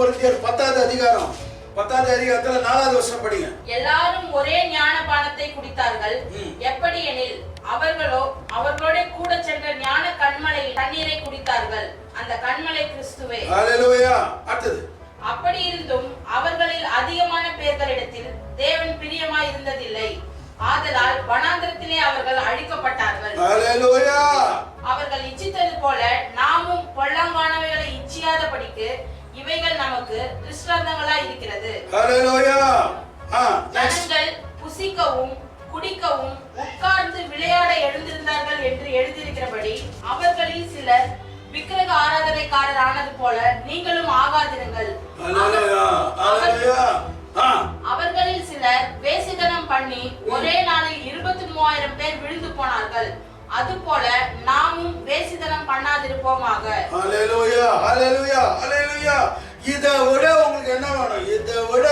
கொரிந்தியர் 10வது அதிகாரம் 10வது அதிகாரத்துல 4வது வசனம் படிங்க. எல்லாரும் ஒரே ஞானபானத்தை குடித்தார்கள். எப்படி எனில் அவர்களோட கூட சென்ற ஞான கண்மலை தண்ணீரை குடித்தார்கள். அந்த கண்மலை கிறிஸ்துவே. ஹalleluya. அடுத்து. அப்படி இருந்தும் அவர்களில் அதிகமான பேர்களிடத்தில் தேவன் பிரியமாய் இருந்ததில்லை. ஆதலால் வனாந்திரத்திலே அவர்கள் அழிக்கப்பட்டார்கள். ஹalleluya. அவர்கள் இச்சித்தது போல நாமும் பொல்லாங்கானவைகளை இச்சியாதபடிக்கு இவைகள் நமக்கு திருஷ்டாந்தங்களாய் இருக்கிறது. ஹalleluya. ஜனங்கள் புசிக்கவும் குடிக்கவும் உட்கார்ந்து விளையாட எழுந்திருந்தார்கள் என்று எழுதியிருக்கிறபடி அவர்களில் சிலர் விக்கிரக ஆராதனைக்காரர் ஆனது போல நீங்களும் ஆகாதிருங்கள். அவர்களில் சிலர் வேசித்தனம் பண்ணி ஒரே நாளில் 23,000 பேர் விழுந்து போனார்கள். அதுபோல நாமும் வேசித்தனம் பண்ணாதிருப்போமாக. ஹalleluya, ஹalleluya, ஹalleluya. இதை விட உங்களுக்கு என்ன வேணும்? இதை விட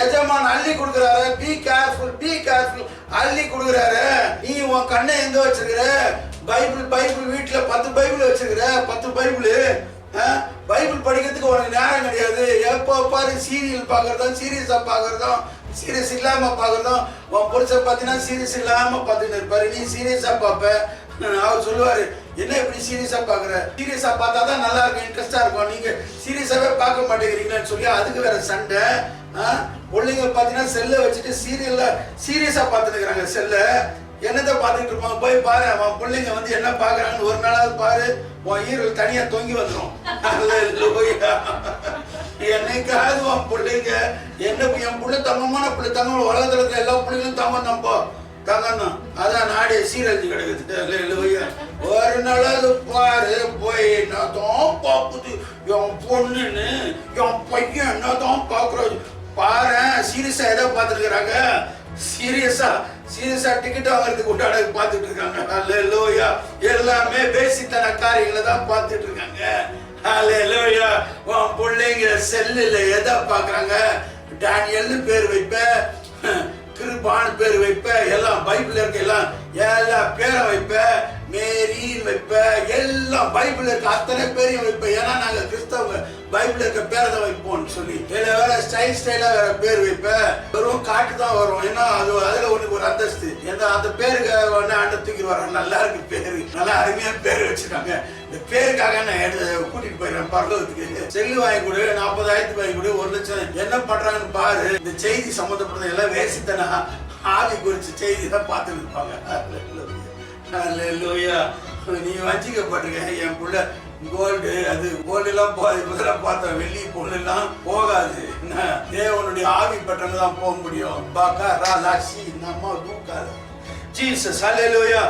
எஜமான் அள்ளி கொடுக்குறாரு. Be careful, be careful. அள்ளி கொடுக்குறாரு. நீ உன் கண்ணை எங்க வச்சிருக்கிற? பைபிள் வீட்டுல 10 பைபிள் வச்சிருக்கிற. 10 பைபிள் பைபிள் படிக்கிறதுக்கு உனக்கு நேரம் கிடையாது. எப்போ பாரு சீரியல் பார்க்கறதும் சீரியஸா பார்க்கறதும் சீரியஸ் இல்லாம பார்க்கறதும். உன் புருஷன் பார்த்தீங்கன்னா சீரியஸ் இல்லாம பார்த்துட்டு இருப்பாரு. நீ சீரியஸா பார்ப்ப. அவர் சொல்லுவாரு, என்ன இப்படி சீரியஸா பாக்குற? சீரியஸா பார்த்தா தான் நல்லா இருக்கும், இன்ட்ரெஸ்டா இருக்கும். நீங்க சீரியஸாவே பார்க்க மாட்டேங்கிறீங்கன்னு சொல்லி அதுக்கு வேற சண்டை. பிள்ளைங்க பாத்தீங்கன்னா செல்ல வச்சுட்டு சீரியஸா பார்த்துட்டு இருக்கிறாங்க. செல்ல என்னத்தை பார்த்துட்டு இருப்பாங்க. போய் பாரு, அவன் பிள்ளைங்க வந்து என்ன பாக்குறாங்கன்னு ஒரு நாளாவது பாரு. உன் ஈரல் தனியா தொங்கி வந்துடும். என்னைக்காவது உன் பிள்ளைங்க என்ன என் பிள்ளை தங்கமான பிள்ளை தங்க உலகத்துல இருக்க எல்லா பிள்ளைங்களும் தங்க தம்போ தங்கணும். அதான் நாடே சீரழிஞ்சு கிடக்குது. ஒரு நாளாவது பாரு போய் என்னதான் பாக்குது என் பொண்ணுன்னு என் பையன் என்னதான் பாக்குறது பாரு. சீரியஸா எதை பார்த்துருக்குறாங்க? சீரியஸா டிக்கெட் வாங்குறதுக்கு உண்டாட பார்த்துட்டு இருக்காங்க. ஹalleluya. எல்லாமே பேசித்தன காரியங்களை தான் பார்த்துட்டு இருக்காங்க. ஹalleluya. உன் பிள்ளைங்க செல்லுல எதை பார்க்கறாங்க? டானியல்னு பேர் வைப்ப, கிருபான்னு பேர் வைப்ப, எல்லாம் பைபிள் இருக்க எல்லா பேரை வைப்ப, மேரின்னு வைப்ப, எல்லாம் பைபிள் இருக்க அத்தனை பேரையும் வைப்ப. ஏன்னா நாங்க கிறிஸ்தவங்க பைபிள் இருக்க பேரை தான் வைப்போம்னு சொல்லி வேற ஸ்டைலா வேற பேர் வைப்ப. வெறும் காட்டு தான் வரும். ஏன்னா அதுல உனக்கு ஒரு அந்தஸ்து. அந்த பேருக்கு ஆண்ட தூக்கி வர நல்லா இருக்கு பேரு, நல்லா அருமையா பேர் வச்சிருக்காங்க. இந்த பேருக்காக நான் கூட்டிட்டு போயிடுறேன் பரலோகத்துக்கு. செல்லு வாங்கி கொடு, 40,000 வாங்கி கொடு, 1 லட்சம். என்ன பண்றாங்கன்னு பாரு. இந்த செய்தி சம்பந்தப்பட்டது எல்லாம் வேசித்தனா ஆவி குறிச்சு செய்தி தான் பார்த்துட்டு இருப்பாங்க. நீ வஞ்சிக்கப்பட்டிருக்க. என் புள்ள கோல்டு அது கோல்டு எல்லாம் இதெல்லாம் பார்த்தா வெள்ளி பொண்ணு எல்லாம் போகாது. தேவனுடைய ஆவி பெற்றவங்க தான் போக முடியும். பாக்கா ராலாசி நம்ம தூக்காது. ஜீசஸ் ஹல்லேலூயா.